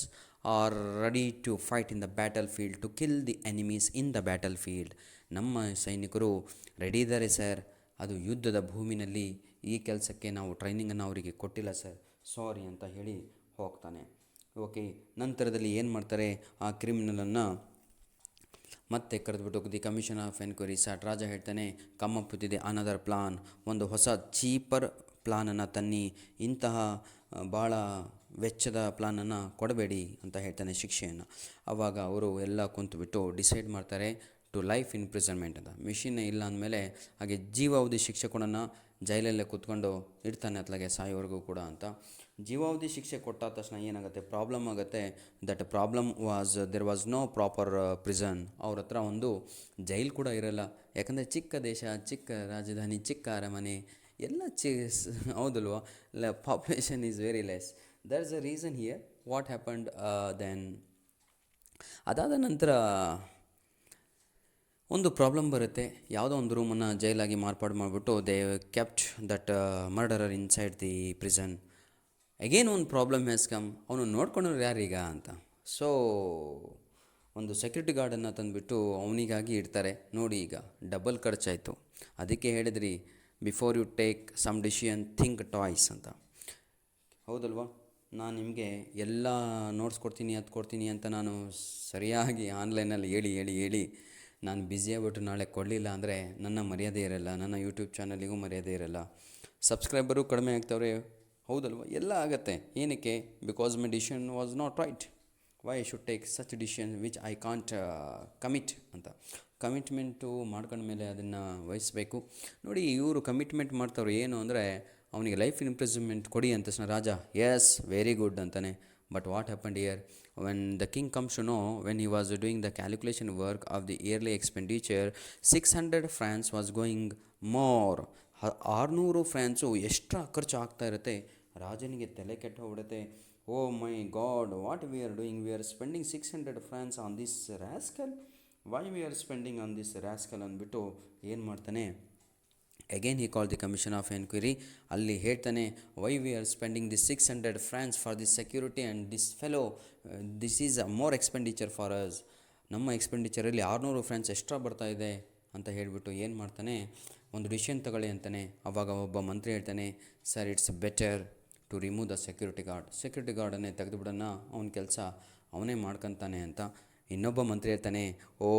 are ready to fight in the battlefield to kill the enemies in the battlefield. ನಮ್ಮ ಸೈನಿಕರು ರೆಡಿ ಇದ್ದಾರೆ ಸರ್, ಅದು ಯುದ್ಧದ ಭೂಮಿನಲ್ಲಿ ಈ ಕೆಲಸಕ್ಕೆ ನಾವು ಟ್ರೈನಿಂಗನ್ನು ಅವರಿಗೆ ಕೊಟ್ಟಿಲ್ಲ ಸರ್, ಸಾರಿ ಅಂತ ಹೇಳಿ ಹೋಗ್ತಾನೆ. ಓಕೆ, ನಂತರದಲ್ಲಿ ಏನು ಮಾಡ್ತಾರೆ, ಆ ಕ್ರಿಮಿನಲನ್ನು ಮತ್ತೆ ಕರೆದುಬಿಟ್ಟು ದಿ ಕಮಿಷನ್ ಆಫ್ ಎನ್ಕ್ವೈರಿ ಸಾಟ್. ರಾಜ ಹೇಳ್ತಾನೆ, come up with the another plan, ಒಂದು ಹೊಸ ಚೀಪರ್ ಪ್ಲಾನನ್ನು ತನ್ನಿ, ಇಂತಹ ಭಾಳ ವೆಚ್ಚದ ಪ್ಲಾನನ್ನು ಕೊಡಬೇಡಿ ಅಂತ ಹೇಳ್ತಾನೆ, ಶಿಕ್ಷೆಯನ್ನು. ಆವಾಗ ಅವರು ಎಲ್ಲ ಕುಂತುಬಿಟ್ಟು ಡಿಸೈಡ್ ಮಾಡ್ತಾರೆ ಟು ಲೈಫ್ ಇಂಪ್ರಿಸನ್ಮೆಂಟ್ ಅಂತ. ಮಿಷಿನ್ನೇ ಇಲ್ಲ ಅಂದಮೇಲೆ ಹಾಗೆ ಜೀವಾವಧಿ ಶಿಕ್ಷೆ ಕೂಡ ಜೈಲಲ್ಲೇ ಕೂತ್ಕೊಂಡು ಇಡ್ತಾನೆ ಅತ್ಲಾಗೆ ಸಾಯೋವರೆಗೂ ಕೂಡ ಅಂತ. ಜೀವಾವಧಿ ಶಿಕ್ಷೆ ಕೊಟ್ಟಾದ ತಕ್ಷಣ ಏನಾಗುತ್ತೆ, ಪ್ರಾಬ್ಲಮ್ ಆಗುತ್ತೆ. That problem was there was no proper prison. ಅವ್ರ ಹತ್ರ ಒಂದು ಜೈಲು ಕೂಡ ಇರಲ್ಲ. ಯಾಕಂದರೆ ಚಿಕ್ಕ ದೇಶ, ಚಿಕ್ಕ ರಾಜಧಾನಿ, ಚಿಕ್ಕ ಅರಮನೆ ಎಲ್ಲ ಹೌದಲ್ವ, population is very less. There is a reason here what happened then. ಅದಾದ ನಂತರ ಒಂದು ಪ್ರಾಬ್ಲಮ್ ಬರುತ್ತೆ. ಯಾವುದೋ ಒಂದು ರೂಮನ್ನು ಜೈಲಾಗಿ ಮಾರ್ಪಾಡು ಮಾಡಿಬಿಟ್ಟು they kept that murderer inside the prison. Again ಒಂದು ಪ್ರಾಬ್ಲಮ್ ಹ್ಯಾಸ್ ಕಮ್, ಅವನು ನೋಡ್ಕೊಂಡ್ರು ಯಾರೀಗ ಅಂತ. ಸೊ ಒಂದು ಸೆಕ್ಯೂರಿಟಿ ಗಾರ್ಡನ್ನು ತಂದುಬಿಟ್ಟು ಅವನಿಗಾಗಿ ಇಡ್ತಾರೆ. ನೋಡಿ, ಈಗ ಡಬಲ್ ಖರ್ಚಾಯಿತು. ಅದಕ್ಕೆ ಹೇಳಿದ್ರಿ, before you take some decision think twice ಅಂತ. ಹೌದಲ್ವಾ, ನಾನು ನಿಮಗೆ ಎಲ್ಲ ನೋಟ್ಸ್ ಕೊಡ್ತೀನಿ, ಅದು ಕೊಡ್ತೀನಿ ಅಂತ ನಾನು ಸರಿಯಾಗಿ ಆನ್ಲೈನಲ್ಲಿ ಹೇಳಿ ನಾನು ಬ್ಯುಸಿಯಾಗ್ಬಿಟ್ಟು ನಾಳೆ ಕೊಡಲಿಲ್ಲ ಅಂದರೆ ನನ್ನ ಮರ್ಯಾದೆ ಇರಲ್ಲ, ನನ್ನ ಯೂಟ್ಯೂಬ್ ಚಾನಲಿಗೂ ಮರ್ಯಾದೆ ಇರಲ್ಲ, ಸಬ್ಸ್ಕ್ರೈಬರು ಕಡಿಮೆ ಆಗ್ತವ್ರೆ. ಹೌದಲ್ವ, ಎಲ್ಲ ಆಗತ್ತೆ. ಏನಕ್ಕೆ? Because my decision was not right. Why I should take such decision which I can't commit ಅಂತ. ಕಮಿಟ್ಮೆಂಟು ಮಾಡ್ಕೊಂಡ್ಮೇಲೆ ಅದನ್ನು ವಹಿಸಬೇಕು. ನೋಡಿ, ಇವರು ಕಮಿಟ್ಮೆಂಟ್ ಮಾಡ್ತವ್ರು ಏನು ಅಂದರೆ, ಅವನಿಗೆ ಲೈಫ್ ಇಂಪ್ರಿಸನ್ಮೆಂಟ್ ಕೊಡಿ ಅಂತ ತಕ್ಷಣ ರಾಜ ಎಸ್ ವೆರಿ ಗುಡ್ ಅಂತಾನೆ. But what happened here, when the king comes to know, when he was doing the calculation work of the yearly expenditure, 600 francs was going more. 600 francs extra ಖರ್ಚು ಆಗ್ತಾ ಇರುತ್ತೆ. ರಾಜನಿಗೆ ತಲೆ ಕೆಟ್ಟು ಹೋಗ್ಬಿಡುತ್ತೆ. Oh my God, what we are doing, we are spending 600 francs on this rascal, why we are spending on this rascal ಅಂದ್ಬಿಟ್ಟು ಏನು ಮಾಡ್ತಾನೆ, again he call the commission of enquiry. ಅಲ್ಲಿ ಹೇಳ್ತಾನೆ, why we are spending this 600 francs for this security and this fellow, this is a more expenditure for us. ನಮ್ಮ ಎಕ್ಸ್ಪೆಂಡಿಚರಲ್ಲಿ 600 France extra ಬರ್ತಾ ಇದೆ ಅಂತ ಹೇಳಿಬಿಟ್ಟು ಏನು ಮಾಡ್ತಾನೆ, ಒಂದು ಡಿಸಿಷನ್ ತಗೊಳ್ಳಿ ಅಂತಾನೆ. ಆವಾಗ ಒಬ್ಬ ಮಂತ್ರಿ ಹೇಳ್ತಾನೆ, sir, it's better to remove the security guard. Security ಗಾರ್ಡನ್ನೇ ತೆಗೆದುಬಿಡೋಣ, ಅವನ ಕೆಲಸ ಅವನೇ ಮಾಡ್ಕೊತಾನೆ ಅಂತ. ಇನ್ನೊಬ್ಬ ಮಂತ್ರಿ ಹೇಳ್ತಾನೆ, oh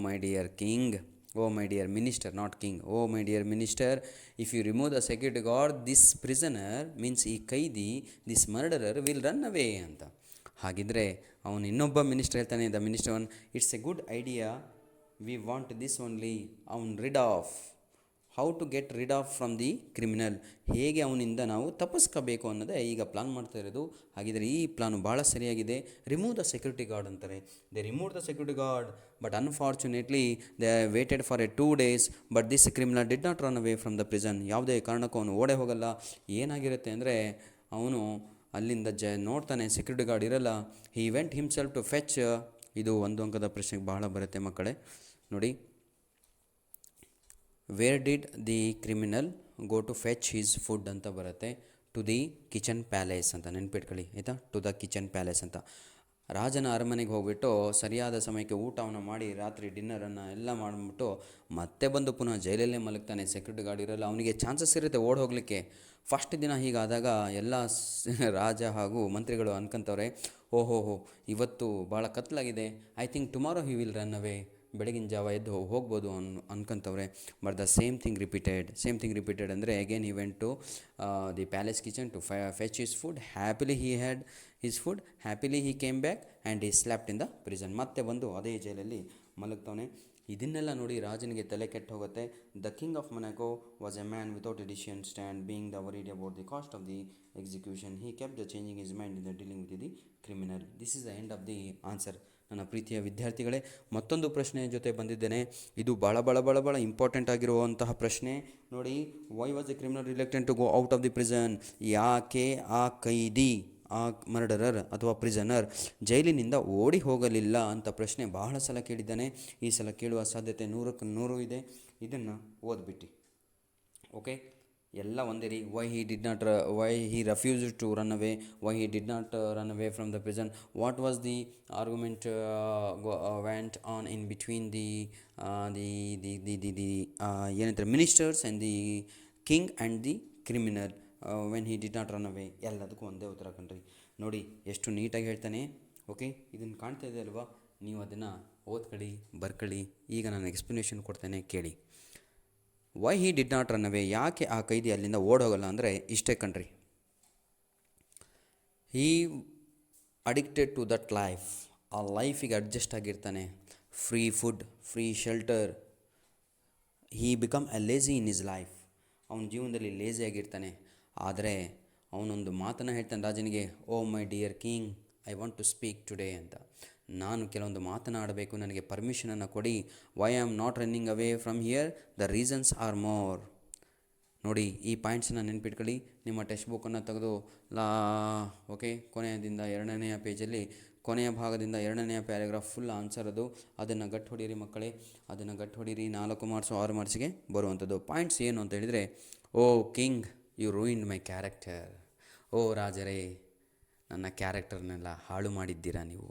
my dear king, oh my dear minister, not king, oh my dear minister, if you remove the security guard, this prisoner means ಈ ಕೈದಿ, this murderer will run away ಅಂತ. ಹಾಗಿದ್ದರೆ ಅವನು ಇನ್ನೊಬ್ಬ ಮಿನಿಸ್ಟರ್ ಹೇಳ್ತಾನೆ, the minister one, it's a good idea, we want this only, ಅವನ್ rid of, how to get rid of from the criminal, ಹೇಗೆ ಅವನಿಂದ ನಾವು ತಪ್ಪಿಸ್ಕೋಬೇಕು ಅನ್ನೋದೇ ಈಗ ಪ್ಲಾನ್ ಮಾಡ್ತಾ ಇರೋದು. ಹಾಗಿದ್ರೆ ಈ ಪ್ಲಾನು ಭಾಳ ಸರಿಯಾಗಿದೆ. ರಿಮೂವ್ ದ ಸೆಕ್ಯೂರಿಟಿ ಗಾರ್ಡ್ ಅಂತಾರೆ. They remove the security guard, but unfortunately they waited for a 2 days, but this criminal did not run away from the prison. ಯಾವುದೇ ಕಾರಣಕ್ಕೂ ಅವನು ಓಡೇ ಹೋಗಲ್ಲ. ಏನಾಗಿರುತ್ತೆ ಅಂದರೆ, ಅವನು ಅಲ್ಲಿಂದ ನೋಡ್ತಾನೆ ಸೆಕ್ಯೂರಿಟಿ ಗಾರ್ಡ್ ಇರಲ್ಲ. He went himself to fetch. ಇದು ಒಂದು ಅಂಕದ ಪ್ರಶ್ನೆಗೆ ಬಹಳ ಬರುತ್ತೆ ಮಕ್ಕಳೇ. ನೋಡಿ, where did the criminal go to fetch his food ಅಂತ ಬರುತ್ತೆ. ಟು ದಿ ಕಿಚನ್ ಪ್ಯಾಲೇಸ್ ಅಂತ ನೆನ್ಪಿಟ್ಕೊಳ್ಳಿ, ಆಯಿತಾ, ಟು ದ ಕಿಚನ್ ಪ್ಯಾಲೇಸ್ ಅಂತ. ರಾಜನ ಅರಮನೆಗೆ ಹೋಗ್ಬಿಟ್ಟು ಸರಿಯಾದ ಸಮಯಕ್ಕೆ ಊಟವನ್ನು ಮಾಡಿ, ರಾತ್ರಿ ಡಿನ್ನರನ್ನು ಎಲ್ಲ ಮಾಡಿಬಿಟ್ಟು ಮತ್ತೆ ಬಂದು ಪುನಃ ಜೈಲಲ್ಲೇ ಮಲಗ್ತಾನೆ. ಸೆಕ್ಯೂರಿಟಿ ಗಾರ್ಡ್ ಇರಲ್ಲ. ಅವನಿಗೆ ಚಾನ್ಸಸ್ ಇರುತ್ತೆ ಓಡಿ ಹೋಗಲಿಕ್ಕೆ. ಫಸ್ಟ್ ದಿನ ಹೀಗಾದಾಗ ಎಲ್ಲ ರಾಜ ಹಾಗೂ ಮಂತ್ರಿಗಳು ಅನ್ಕೊಂತವ್ರೆ, ಓಹೋಹೋ ಇವತ್ತು ಭಾಳ ಕತ್ಲಾಗಿದೆ, I think tomorrow he will run away, ಬೆಳಗಿನ ಜಾವ ಎದ್ದು ಹೋಗ್ಬೋದು ಅನ್ಕೊಂತವ್ರೆ. But the same thing repeated ಅಂದರೆ again he went to the palace kitchen to fetch his food. Happily he had his food, happily he came back and he slept in the prison. ಮತ್ತೆ ಬಂದು ಅದೇ ಜೈಲಲ್ಲಿ ಮಲಗ್ತವನೆ. ಇದನ್ನೆಲ್ಲ ನೋಡಿ ರಾಜನಿಗೆ ತಲೆ ಕೆಟ್ಟು ಹೋಗುತ್ತೆ. The king of Monaco was A man without A decision stand, being the worried about the cost of the execution. He kept the changing his mind in the dealing with the criminal. This is the end of the answer. ನನ್ನ ಪ್ರೀತಿಯ ವಿದ್ಯಾರ್ಥಿಗಳೇ, ಮತ್ತೊಂದು ಪ್ರಶ್ನೆಯ ಜೊತೆ ಬಂದಿದ್ದೇನೆ. ಇದು ಭಾಳ important ಆಗಿರುವಂತಹ ಪ್ರಶ್ನೆ ನೋಡಿ. Why was the criminal reluctant to go out of the prison? ಯಾಕೆ ಆ ಕೈದಿ, ಆ ಮರ್ಡರರ್ ಅಥವಾ ಪ್ರಿಸನರ್ ಜೈಲಿನಿಂದ ಓಡಿ ಹೋಗಲಿಲ್ಲ ಅಂತ ಪ್ರಶ್ನೆ ಬಹಳ ಸಲ ಕೇಳಿದ್ದಾನೆ. ಈ ಸಲ ಕೇಳುವ ಸಾಧ್ಯತೆ 100ಕ್ಕೆ 100 ಇದೆ. ಇದನ್ನು ಓದ್ಬಿಟ್ಟು ಓಕೆ, ಎಲ್ಲ ಒಂದೇ ರೀ. Why he refused to run away, why he did not run away from the prison, what was the argument went on in between the ಏನಂತಾರೆ ministers and the king and the criminal when he did not run away. ಎಲ್ಲದಕ್ಕೂ ಒಂದೇ ಉತ್ತರ ಕಣ್ರಿ. ನೋಡಿ ಎಷ್ಟು ನೀಟಾಗಿ ಹೇಳ್ತಾನೆ. Okay, ಇದನ್ನು ಕಾಣ್ತಾ ಇದೆ ಅಲ್ವಾ? ನೀವು ಅದನ್ನು ಓದ್ಕೊಳ್ಳಿ, ಬರ್ಕೊಳ್ಳಿ. ಈಗ ನಾನು ಎಕ್ಸ್ಪ್ಲನೇಷನ್ ಕೊಡ್ತೇನೆ, ಕೇಳಿ. Why he did not run away, ಯಾಕೆ ಆ ಕೈದಿ ಅಲ್ಲಿಂದ ಓಡೋಗಲ್ಲ ಅಂದರೆ ಇಷ್ಟೇ ಕಣ್ರಿ. He addicted to that life, ಆ ಲೈಫಿಗೆ ಅಡ್ಜಸ್ಟ್ ಆಗಿರ್ತಾನೆ. Free food, free shelter. He become a lazy in his life, ಅವನ ಜೀವನದಲ್ಲಿ ಲೇಝಿ ಆಗಿರ್ತಾನೆ. ಆದರೆ ಅವನೊಂದು ಮಾತನ್ನು ಹೇಳ್ತಾನೆ ರಾಜನಿಗೆ, oh my dear king, I want to speak today ಅಂತ. ನಾನು ಕೆಲವೊಂದು ಮಾತನಾಡಬೇಕು, ನನಗೆ ಪರ್ಮಿಷನನ್ನು ಕೊಡಿ. Why am not running away from here, the reasons R more. ನೋಡಿ, ಈ ಪಾಯಿಂಟ್ಸನ್ನು ನೆನ್ಪಿಟ್ಕೊಳ್ಳಿ. ನಿಮ್ಮ ಟೆಕ್ಸ್ಟ್ ಬುಕ್ಕನ್ನು ತೆಗೆದು ಓಕೆ, ಕೊನೆಯದಿಂದ 2ನೇ ಪೇಜಲ್ಲಿ ಕೊನೆಯ ಭಾಗದಿಂದ 2ನೇ ಪ್ಯಾರಾಗ್ರಾಫ್ ಫುಲ್ ಆನ್ಸರ್ ಅದು. ಅದನ್ನು ಗಟ್ಟು ಹೊಡೀರಿ ಮಕ್ಕಳೇ, ಅದನ್ನು ಗಟ್ಟು ಹೊಡೀರಿ. 4 ಮಾರ್ಕ್ಸು 6 ಮಾರ್ಕ್ಸಿಗೆ ಬರುವಂಥದ್ದು. ಪಾಯಿಂಟ್ಸ್ ಏನು ಅಂತ ಹೇಳಿದರೆ, ಓ ಕಿಂಗ್, ಯು ರೂಯಿನ್ಡ್ ಮೈ ಕ್ಯಾರೆಕ್ಟರ್. ಓ ರಾಜರೇ, ನನ್ನ ಕ್ಯಾರೆಕ್ಟರ್ನೆಲ್ಲ ಹಾಳು ಮಾಡಿದ್ದೀರಾ ನೀವು.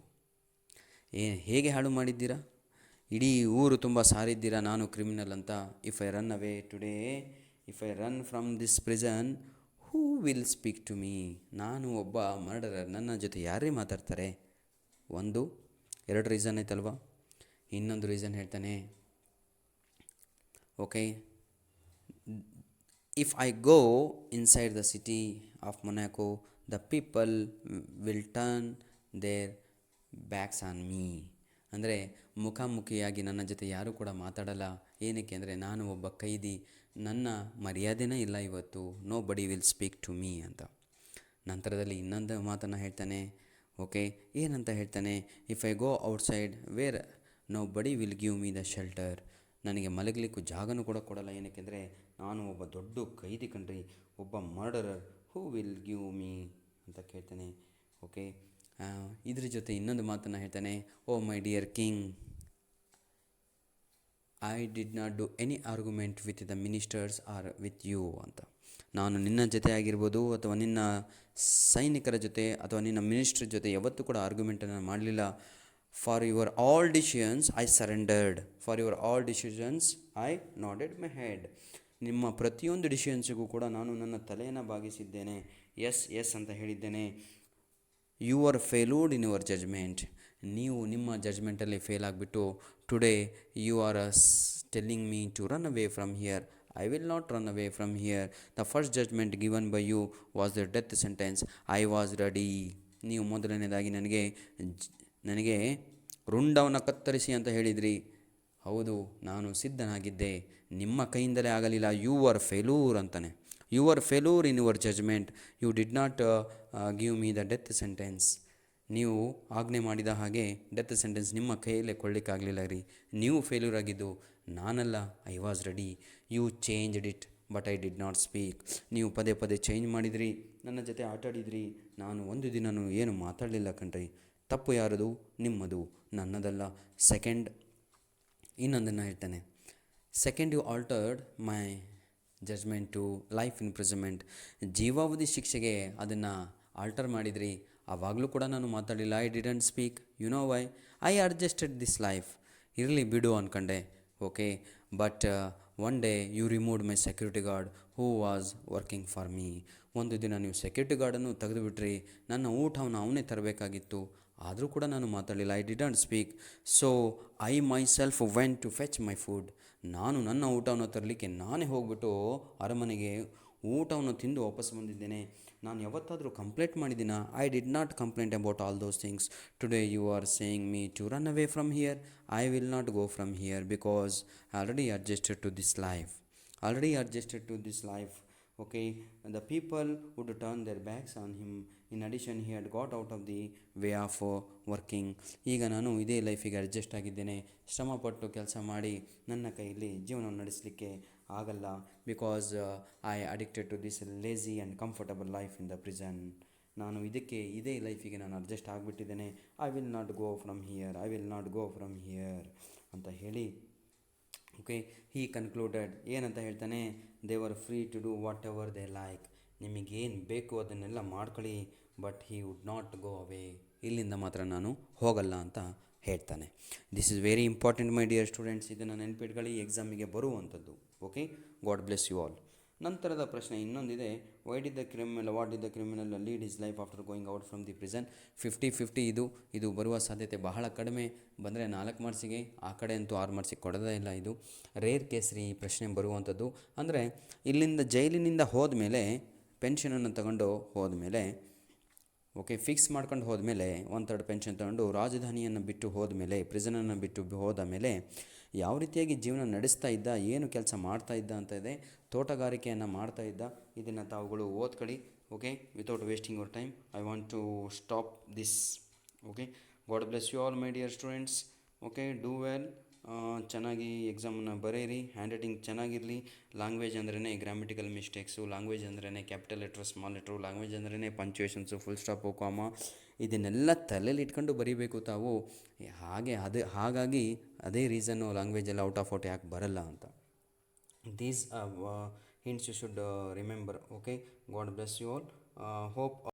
ಹೇಗೆ ಹಾಳು ಮಾಡಿದ್ದೀರಾ? ಇಡೀ ಊರು ತುಂಬ ಸಾರಿದ್ದೀರಾ ನಾನು ಕ್ರಿಮಿನಲ್ ಅಂತ. If I run away today, if I run from this prison, who will speak to me? ನಾನು ಒಬ್ಬ ಮರ್ಡರರ್, ನನ್ನ ಜೊತೆ ಯಾರೇ ಮಾತಾಡ್ತಾರೆ? 2 ರೀಸನ್ ಆಯ್ತಲ್ವಾ? ಇನ್ನೊಂದು ರೀಸನ್ ಹೇಳ್ತಾನೆ. Okay, if I go inside the city of Monaco, the people will turn their backs on me. ಅಂದರೆ ಮುಖಾಮುಖಿಯಾಗಿ ನನ್ನ ಜೊತೆ ಯಾರೂ ಕೂಡ ಮಾತಾಡಲ್ಲ. ಏನಕ್ಕೆ ಅಂದರೆ ನಾನು ಒಬ್ಬ ಕೈದಿ, ನನ್ನ ಮರ್ಯಾದೆನೇ ಇಲ್ಲ ಇವತ್ತು. ನೋ ಬಡಿ ವಿಲ್ ಸ್ಪೀಕ್ ಟು ಮೀ ಅಂತ. ನಂತರದಲ್ಲಿ ಇನ್ನೊಂದು ಮಾತನ್ನು ಹೇಳ್ತಾನೆ. ಓಕೆ, ಏನಂತ ಹೇಳ್ತಾನೆ? If I go outside where nobody will give me the shelter. ನನಗೆ ಮಲಗಲಿಕ್ಕೂ ಜಾಗನೂ ಕೂಡ ಕೊಡಲ್ಲ. ಏನಕ್ಕೆಂದರೆ ನಾನು ಒಬ್ಬ ದೊಡ್ಡ ಕೈದಿ ಕಣ್ರಿ, ಒಬ್ಬ murderer. Who will give me ಅಂತ ಕೇಳ್ತಾನೆ. ಓಕೆ, ಇದ್ರ ಜೊತೆ ಇನ್ನೊಂದು ಮಾತನ್ನು ಹೇಳ್ತಾನೆ. Oh my dear king, I did not do any argument with the ministers or with you ಅಂತ. ನಾನು ನಿನ್ನ ಜೊತೆ ಆಗಿರ್ಬೋದು ಅಥವಾ ನಿನ್ನ ಸೈನಿಕರ ಜೊತೆ ಅಥವಾ ನಿನ್ನ ಮಿನಿಸ್ಟ್ರ್ ಜೊತೆ ಯಾವತ್ತೂ ಕೂಡ ಆರ್ಗ್ಯುಮೆಂಟನ್ನು ಮಾಡಲಿಲ್ಲ. For your all decisions I surrendered, for your all decisions I nodded my head. ನಿಮ್ಮ ಪ್ರತಿಯೊಂದು ಡಿಸಿಷನ್ಸಿಗೂ ಕೂಡ ನಾನು ನನ್ನ ತಲೆಯನ್ನು ಬಾಗಿಸಿದ್ದೇನೆ. ಎಸ್ ಅಂತ ಹೇಳಿದ್ದೇನೆ. You are failured in your judgement. ನೀವು ನಿಮ್ಮ ಜಜ್ಮೆಂಟಲ್ಲಿ ಫೇಲ್ ಆಗಿಬಿಟ್ಟು today you are telling me to run away from here. I will not run away from here. The first judgement given by you was the death sentence. I was ready. ನೀವು ಮೊದಲನೇದಾಗಿ ನನಗೆ ರುಂಡವನ್ನು ಕತ್ತರಿಸಿ ಅಂತ ಹೇಳಿದ್ರಿ. ಹೌದು, ನಾನು ಸಿದ್ಧನಾಗಿದ್ದೆ. ನಿಮ್ಮ ಕೈಯಿಂದಲೇ ಆಗಲಿಲ್ಲ. ಯು ಆರ್ ಫೇಲ್ಯೂರ್ ಅಂತಾನೆ. You are failure in your judgement. You did not give me the death sentence. ನೀವು ಆಜ್ಞೆ ಮಾಡಿದ ಹಾಗೆ ಡೆತ್ ಸೆಂಟೆನ್ಸ್ ನಿಮ್ಮ ಕೈಯಲ್ಲೇ ಕೊಳ್ಳಿಕ್ಕಾಗಲಿಲ್ಲ ರೀ. ನೀವು ಫೇಲ್ಯೂರ್ ಆಗಿದ್ದು, ನಾನಲ್ಲ. I was ready. You changed it but I did not speak. ನೀವು ಪದೇ ಚೇಂಜ್ ಮಾಡಿದ್ರಿ, ನನ್ನ ಜೊತೆ ಆಟಾಡಿದ್ರಿ. ನಾನು ಒಂದು ದಿನವೂ ಏನು ಮಾತಾಡಲಿಲ್ಲ ಕಣ್ರಿ. ತಪ್ಪು ಯಾರದು? ನಿಮ್ಮದು, ನನ್ನದಲ್ಲ. ಇನ್ನೊಂದನ್ನು ಹೇಳ್ತಾನೆ. Second, you altered my judgement to life imprisonment. ಜೀವಾವಧಿ ಶಿಕ್ಷೆಗೆ ಅದನ್ನು ಆಲ್ಟರ್ ಮಾಡಿದ್ರಿ. ಆವಾಗಲೂ ಕೂಡ ನಾನು ಮಾತಾಡಲಿಲ್ಲ. I didn't speak. You know why? I adjusted this life. ಇರಲಿ ಬಿಡು ಅಂದ್ಕೊಂಡೆ. Okay, but one day you removed my security guard who was working for me. ಒಂದು ದಿನ ನೀವು ಸೆಕ್ಯೂರಿಟಿ ಗಾರ್ಡನ್ನು ತೆಗೆದುಬಿಟ್ರಿ. ನನ್ನ ಊಟವನ್ನು ಅವನೇ ತರಬೇಕಾಗಿತ್ತು. ಆದರೂ ಕೂಡ ನಾನು ಮಾತಾಡಲಿಲ್ಲ. I didn't speak. So I myself went to fetch my food. ನಾನು ನನ್ನ ಊಟವನ್ನು ತರಲಿಕ್ಕೆ ನಾನೇ ಹೋಗ್ಬಿಟ್ಟು ಅರಮನೆಗೆ ಊಟವನ್ನು ತಿಂದು ವಾಪಸ್ ಬಂದಿದ್ದೇನೆ. ನಾನು ಯಾವತ್ತಾದರೂ ಕಂಪ್ಲೇಂಟ್ ಮಾಡಿದ್ದೀನಾ? I did not complaint about all those things. Today you are saying me to run away from here. I will not go from here because already adjusted to this life. Already adjusted to this life. Okay, and the people would turn their backs on him. In addition, he had got out of the way of working. ಈಗ ನಾನು ಇದೇ ಲೈಫಿಗೆ adjust ಆಗಿದ್ದೇನೆ. ಶ್ರಮಪಟ್ಟು ಕೆಲಸ ಮಾಡಿ ನನ್ನ ಕೈಯಲ್ಲಿ ಜೀವನವನ್ನು ನಡೆಸಲಿಕ್ಕೆ ಆಗಲ್ಲ. Because I addicted to this lazy and comfortable life in the prison. ನಾನು ಇದೇ ಲೈಫಿಗೆ ನಾನು ಅಡ್ಜಸ್ಟ್ ಆಗಿಬಿಟ್ಟಿದ್ದೇನೆ. I will not go from here, I will not go from here ಅಂತ ಹೇಳಿ ಓಕೆ ಹೀ ಕನ್ಕ್ಲೂಡೆಡ್. ಏನಂತ ಹೇಳ್ತಾನೆ? They were free to do whatever they like. ನಿಮಗೇನು ಬೇಕು ಅದನ್ನೆಲ್ಲ ಮಾಡ್ಕೊಳ್ಳಿ. But he would not go away. ಇಲ್ಲಿಂದ ಮಾತ್ರ ನಾನು ಹೋಗಲ್ಲ ಅಂತ ಹೇಳ್ತಾನೆ. This is very important my dear students. ಇದನ್ನು ನೆನ್ಪಿಟ್ಕೊಳ್ಳಿ, ಎಕ್ಸಾಮಿಗೆ ಬರುವಂಥದ್ದು. Okay, God bless you all. ನಂತರದ ಪ್ರಶ್ನೆ ಇನ್ನೊಂದಿದೆ. What did the criminal lead his life after going out from the prison? 50-50 ಇದು ಬರುವ ಸಾಧ್ಯತೆ ಬಹಳ ಕಡಿಮೆ. ಬಂದರೆ 4 ಮಾರ್ಕ್ಸಿಗೆ, ಆ ಕಡೆ ಅಂತೂ 6 ಮಾರ್ಕ್ಸಿಗೆ ಕೊಡೋದೇ ಇಲ್ಲ. ಇದು ರೇರ್ ಕೇಸ್ ರೀ ಈ ಪ್ರಶ್ನೆ ಬರುವಂಥದ್ದು. ಅಂದರೆ ಇಲ್ಲಿಂದ ಜೈಲಿನಿಂದ ಹೋದ್ಮೇಲೆ ಪೆನ್ಷನನ್ನು ತಗೊಂಡು ಹೋದ್ಮೇಲೆ, ಓಕೆ, ಫಿಕ್ಸ್ ಮಾಡ್ಕೊಂಡು ಹೋದ್ಮೇಲೆ 1/3 ಪೆನ್ಷನ್ ತಗೊಂಡು ರಾಜಧಾನಿಯನ್ನು ಬಿಟ್ಟು ಹೋದ್ಮೇಲೆ, ಪ್ರಿಸನನ್ನು ಬಿಟ್ಟು ಹೋದ ಮೇಲೆ ಯಾವ ರೀತಿಯಾಗಿ ಜೀವನ ನಡೆಸ್ತಾ ಇದ್ದ, ಏನು ಕೆಲಸ ಮಾಡ್ತಾ ಇದ್ದ ಅಂತ ಇದೆ. ತೋಟಗಾರಿಕೆಯನ್ನು ಮಾಡ್ತಾ ಇದ್ದ. ಇದನ್ನು ತಾವುಗಳು ಓದ್ಕೊಳ್ಳಿ. Okay, without wasting your time I want to stop this. Okay, God bless you all my dear students. Okay, do well. ಚೆನ್ನಾಗಿ ಎಕ್ಸಾಮನ್ನು ಬರೀರಿ. ಹ್ಯಾಂಡ್ ರೈಟಿಂಗ್ ಚೆನ್ನಾಗಿರಲಿ. ಲ್ಯಾಂಗ್ವೇಜ್ ಅಂದ್ರೇ ಗ್ರಾಮೆಟಿಕಲ್ ಮಿಸ್ಟೇಕ್ಸು, ಲ್ಯಾಂಗ್ವೇಜ್ ಅಂದ್ರೇ capital letter, small letter, language ಅಂದ್ರೇ punctuations, full stop, ಕಾಮ, ಇದನ್ನೆಲ್ಲ ತಲೆಯಲ್ಲಿ ಇಟ್ಕೊಂಡು ಬರೀಬೇಕು ತಾವು. ಹಾಗಾಗಿ ಅದೇ ರೀಸನ್ನು ಲ್ಯಾಂಗ್ವೇಜಲ್ಲಿ ಔಟ್ ಆಫ್ ಔಟ್ ಯಾಕೆ ಬರಲ್ಲ ಅಂತ. These hints you should remember. Okay, God bless you all. Hope